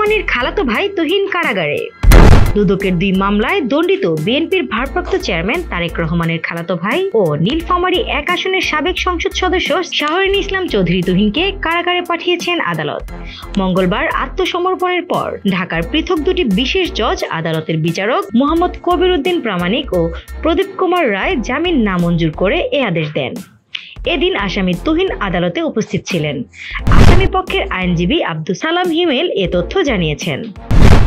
মামুনির খালাতো ভাই তুহিন কারাগারে। দুদকের 2 মামলায় দণ্ডিত বিএনপির ভারপ্রাপ্ত চেয়ারম্যান তারেক রহমানের খালাতো ভাই ও নীলফামারী 1 আসনের সাবেক সংসদ সদস্য শাহরিন ইসলাম চৌধুরী তুহিনকে কারাগারে পাঠিয়েছেন আদালত। মঙ্গলবার আত্মসমর্পণের পর ঢাকার পৃথক 2টি বিশেষ জজ আদালতের বিচারক মোহাম্মদ কবির উদ্দিন প্রামাণিক ও প্রদীপ কুমার রায় জামিন নামঞ্জুর করে এ আদেশ দেন। এদিন আসামি তুহিন আদালতে উপস্থিত ছিলেন। আসামি পক্ষের আইনজীবী আব্দুল সালাম হিমেল এ তথ্য জানিয়েছেন।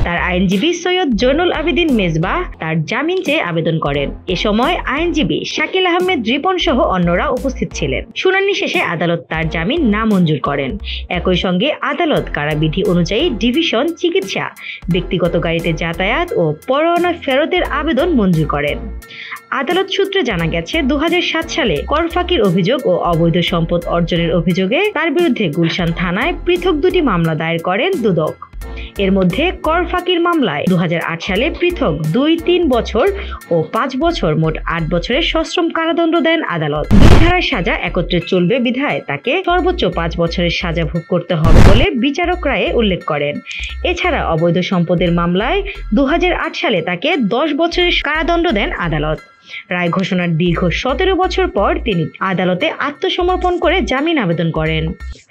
তার আইনজীবী সৈয়দ জৈনুল আবেদিন মেজবাহ তার জামিন চেয়ে আবেদন করেন। এ সময় আইনজীবী শাকিল আহমেদ রিপন সহ অন্যরা উপস্থিত ছিলেন। শুনানি শেষে আদালত তার জামিন নামঞ্জুর করেন। একই সঙ্গে আদালত কারাবিধি অনুযায়ী ডিভিশন চিকিৎসা, ব্যক্তিগত গাড়িতে যাতায়াত ও পরোয়ানা ফেরতের আবেদন মঞ্জুর করেন। আদালত সূত্রে জানা গেছে 2007 সালে কর ফাঁকির অভিযোগ ও অবৈধ সম্পদ অর্জনের অভিযোগে তার বিরুদ্ধে গুলশান থানায় পৃথক 2টি মামলা দায়ের করেন দুদক। এর মধ্যে কর ফাঁকির মামলায় 2008 সালে পৃথক 2-3 বছর ও 5 বছর মোট 8 বছরের সশ্রম কারাদণ্ড দেন আদালত। 2 ধারার সাজা একত্রে চলবে বিধায় তাকে সর্বোচ্চ 5 বছরের সাজা ভোগ করতে হবে বলে বিচারক রায়ে উল্লেখ করেন। এছাড়া অবৈধ সম্পদের মামলায় 2008 সালে তাকে 10 বছরের কারাদণ্ড দেন আদালত। রায় ঘোষণার দীর্ঘ 17 বছর পর তিনি আদালতে আত্মসমর্পণ করে জামিন আবেদন করেন।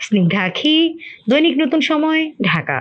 স্নিগ্ধা আখি, দৈনিক নতুন সময়, ঢাকা।